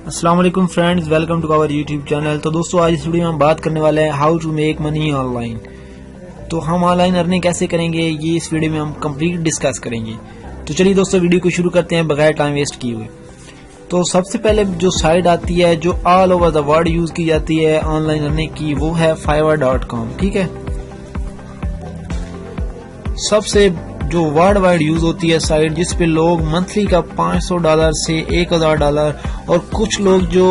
السلام علیکم friends, welcome to our YouTube channel. تو دوستو آج اس ویڈیو میں ہم بات کرنے والے ہیں how to make money online. تو ہم آن لائن ارننگ کیسے کریں گے یہ اس ویڈیو میں ہم کمپلیٹ ڈسکس کریں گے۔ تو چلیے دوستو ویڈیو کو شروع کرتے ہیں بغیر ٹائم ویسٹ کیے ہوئے۔ تو سب سے پہلے جو سائٹ آتی ہے جو all over the world use کی جاتی ہے آن لائن ارننگ کی، وہ ہے fiverr.com۔ ٹھیک ہے، سب سے جو ورلڈ وائڈ یوز ہوتی ہے سائٹ، جس پہ لوگ منتھلی کا $500 سے $1000 اور کچھ لوگ جو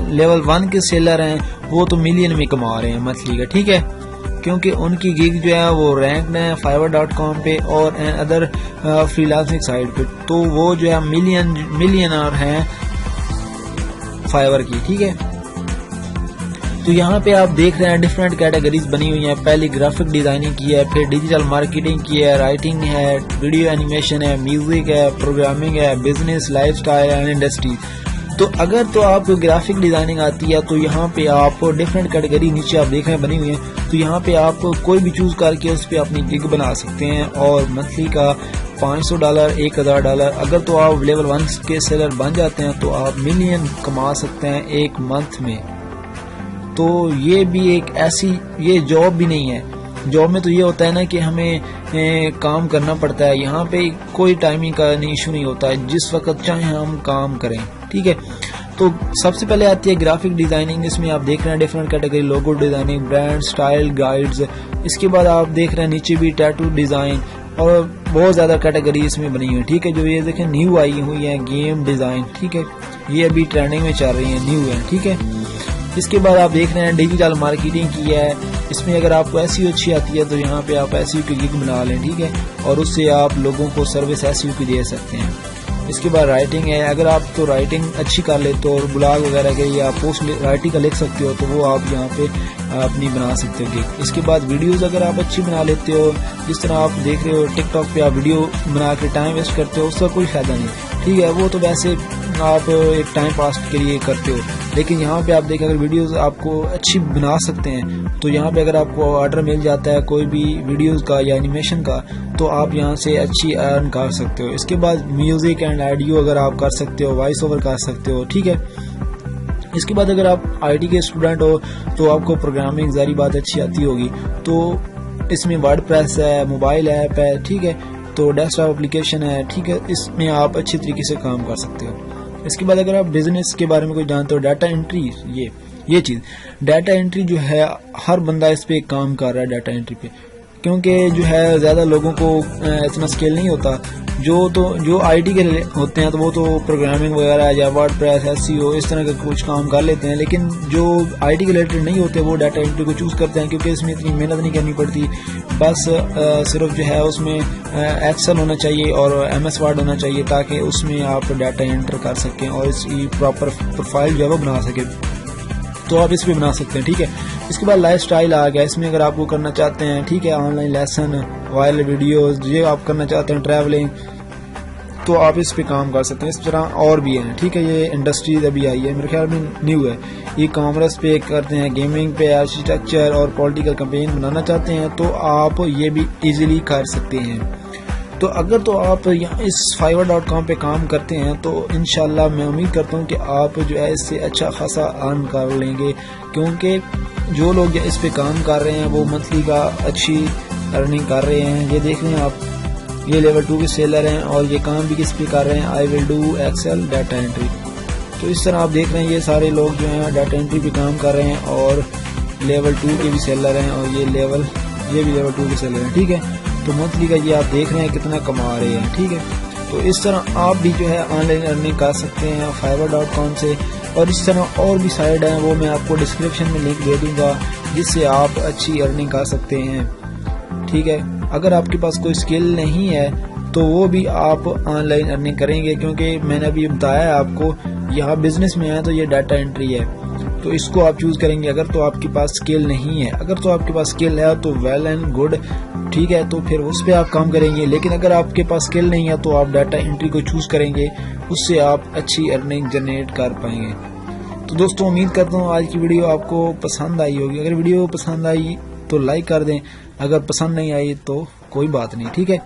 لیول 1 کے سیلر ہیں وہ تو ملین میں کما رہے ہیں منتھلی کا۔ ٹھیک ہے، کیونکہ ان کی گگ جو ہے وہ رینکڈ ہے fiverr.com پہ اور ادر فری لانسنگ سائٹ پہ، تو وہ جو ہے ملینر ہیں فائور کی۔ ٹھیک ہے، تو یہاں پہ آپ دیکھ رہے ہیں ڈفرینٹ کیٹیگریز بنی ہوئی ہیں۔ پہلی گرافک ڈیزائننگ کی ہے، پھر ڈیجیٹل مارکیٹنگ کی ہے، رائٹنگ ہے، ویڈیو اینیمیشن ہے، میوزک ہے، پروگرامنگ ہے، business, life style and industry. تو اگر تو آپ کو گرافک ڈیزائننگ آتی ہے تو یہاں پہ آپ ڈفرینٹ کیٹیگری نیچے آپ دیکھ رہے ہیں بنی ہوئی ہیں، تو یہاں پہ آپ کوئی بھی چوز کر کے اس پہ اپنی گگ بنا سکتے ہیں اور منتھلی کا $500 $1000۔ اگر تو آپ لیول 1 کے سیلر بن جاتے ہیں تو آپ ملین کما سکتے ہیں ایک منتھ میں۔ تو یہ بھی ایک ایسی یہ جاب بھی نہیں ہے۔ جاب میں تو یہ ہوتا ہے نا کہ ہمیں کام کرنا پڑتا ہے، یہاں پہ کوئی ٹائمنگ کا ایشو نہیں ہوتا ہے، جس وقت چاہیں ہم کام کریں۔ ٹھیک ہے، تو سب سے پہلے آتی ہے گرافک ڈیزائننگ۔ اس میں آپ دیکھ رہے ہیں ڈفرینٹ کیٹیگری، لوگو ڈیزائننگ، برانڈ، سٹائل گائیڈز۔ اس کے بعد آپ دیکھ رہے ہیں نیچے بھی ٹیٹو ڈیزائن اور بہت زیادہ کیٹیگری اس میں بنی ہوئی ہے۔ ٹھیک ہے، جو یہ دیکھیں نیو آئی ہوئی ہیں گیم ڈیزائن۔ ٹھیک ہے، یہ ابھی ٹرینڈنگ میں چل رہی ہیں، نیو ہے۔ ٹھیک ہے، اس کے بعد آپ دیکھ رہے ہیں ڈیجیٹل مارکیٹنگ کی ہے۔ اس میں اگر آپ کو ایس ای او اچھی آتی ہے تو یہاں پہ آپ ایس ای او کی گگ بنا لیں۔ ٹھیک ہے، اور اس سے آپ لوگوں کو سروس ایس ای او کی دے سکتے ہیں۔ اس کے بعد رائٹنگ ہے، اگر آپ تو رائٹنگ اچھی کر لیتے ہو اور بلاگ وغیرہ کے یا پوسٹ رائٹنگ کا لکھ سکتے ہو تو وہ آپ یہاں پہ اپنی بنا سکتے ہو گگ۔ اس کے بعد ویڈیوز اگر آپ اچھی بنا لیتے ہو، جس طرح آپ دیکھ رہے ہو ٹک ٹاک پہ آپ ویڈیو بنا کے ٹائم ویسٹ کرتے ہو، اس کا کوئی فائدہ نہیں۔ ٹھیک ہے، وہ تو ویسے آپ ایک ٹائم پاس کے لیے کرتے ہو، لیکن یہاں پہ آپ دیکھیں اگر ویڈیوز آپ کو اچھی بنا سکتے ہیں تو یہاں پہ اگر آپ کو آرڈر مل جاتا ہے کوئی بھی ویڈیوز کا یا اینیمیشن کا تو آپ یہاں سے اچھی ارن کر سکتے ہو۔ اس کے بعد میوزک اینڈ آڈیو اگر آپ کر سکتے ہو، وائس اوور کر سکتے ہو۔ ٹھیک ہے، اس کے بعد اگر آپ آئی ٹی کے اسٹوڈنٹ ہو تو آپ کو پروگرامنگ ظاہری بات اچھی آتی ہوگی، تو اس میں ورڈ پریس ہے، موبائل ایپ ہے۔ ٹھیک ہے، تو ڈیسک ٹاپ اپلیکیشن ہے۔ ٹھیک ہے، اس میں آپ اچھی طریقے سے کام کر سکتے ہو۔ اس کے بعد اگر آپ بزنس کے بارے میں کوئی جانتے ہو، ڈیٹا انٹری، یہ چیز ڈیٹا انٹری جو ہے ہر بندہ اس پہ کام کر رہا ہے ڈیٹا انٹری پہ، کیونکہ جو ہے زیادہ لوگوں کو اتنا اسکل نہیں ہوتا۔ جو آئی ٹی کے ہوتے ہیں تو وہ تو پروگرامنگ وغیرہ یا ورڈ پریس، ایس ای او اس طرح کا کچھ کام کر لیتے ہیں، لیکن جو آئی ٹی کے ریلیٹڈ نہیں ہوتے وہ ڈیٹا انٹری کو چوز کرتے ہیں کیونکہ اس میں اتنی محنت نہیں کرنی پڑتی۔ بس صرف جو ہے اس میں ایکسل ہونا چاہیے اور ایم ایس ورڈ ہونا چاہیے تاکہ اس میں آپ ڈیٹا انٹر کر سکیں اور اس کی پراپر پروفائل جو ہے وہ بنا سکیں، تو آپ اس پہ بنا سکتے ہیں۔ ٹھیک ہے، اس کے بعد لائف سٹائل آ گیا۔ اس میں اگر آپ کو کرنا چاہتے ہیں، ٹھیک ہے، on line lesson, viral videos, یہ آپ کرنا چاہتے ہیں، ٹریولنگ، تو آپ اس پہ کام کر سکتے ہیں۔ اس طرح اور بھی ہیں۔ ٹھیک ہے، یہ انڈسٹریز ابھی آئی ہے، میرے خیال میں نیو ہے۔ ای کامرس پہ کرتے ہیں، گیمنگ پہ، آرکیٹیکچر اور پولیٹیکل کمپین بنانا چاہتے ہیں تو آپ یہ بھی ایزیلی کر سکتے ہیں۔ تو اگر تو آپ اس fiverr.com پہ کام کرتے ہیں تو انشاءاللہ میں امید کرتا ہوں کہ آپ جو ہے اس سے اچھا خاصا ارن کر لیں گے، کیونکہ جو لوگ اس پہ کام کر رہے ہیں وہ منتھلی کا اچھی ارننگ کر رہے ہیں۔ یہ دیکھ لیں آپ، یہ لیول 2 کے سیلر ہیں اور یہ کام بھی کس پہ کر رہے ہیں، I will do Excel data entry. تو اس طرح آپ دیکھ رہے ہیں یہ سارے لوگ جو ہیں ڈیٹا انٹری پہ کام کر رہے ہیں اور لیول 2 کے بھی سیلر ہیں اور یہ بھی لیول 2 کے سیلر ہیں۔ ٹھیک ہے، تو منتھلی کا یہ آپ دیکھ رہے ہیں کتنا کما رہے ہیں۔ ٹھیک ہے، تو اس طرح آپ بھی جو ہے آن لائن ارننگ کر سکتے ہیں fiverr.com سے، اور اس طرح اور بھی سائٹ ہیں وہ میں آپ کو ڈسکرپشن میں لنک دے دوں گا جس سے آپ اچھی ارننگ کر سکتے ہیں۔ ٹھیک ہے، اگر آپ کے پاس کوئی اسکل نہیں ہے تو وہ بھی آپ آن لائن ارننگ کریں گے، کیونکہ میں نے ابھی بتایا ہے آپ کو یہاں بزنس میں ہے تو یہ ڈیٹا انٹری ہے، تو اس کو آپ چوز کریں گے۔ اگر تو آپ کے پاس اسکل نہیں ہے، اگر تو آپ کے پاس اسکل ہے تو ویل اینڈ گڈ، ٹھیک ہے، تو پھر اس پہ آپ کام کریں گے، لیکن اگر آپ کے پاس اسکل نہیں ہے تو آپ ڈیٹا انٹری کو چوز کریں گے، اس سے آپ اچھی ارننگ جنریٹ کر پائیں گے۔ تو دوستوں امید کرتا ہوں آج کی ویڈیو آپ کو پسند آئی ہوگی۔ اگر ویڈیو پسند آئی تو لائک کر دیں، اگر پسند نہیں آئی تو کوئی بات نہیں۔ ٹھیک ہے،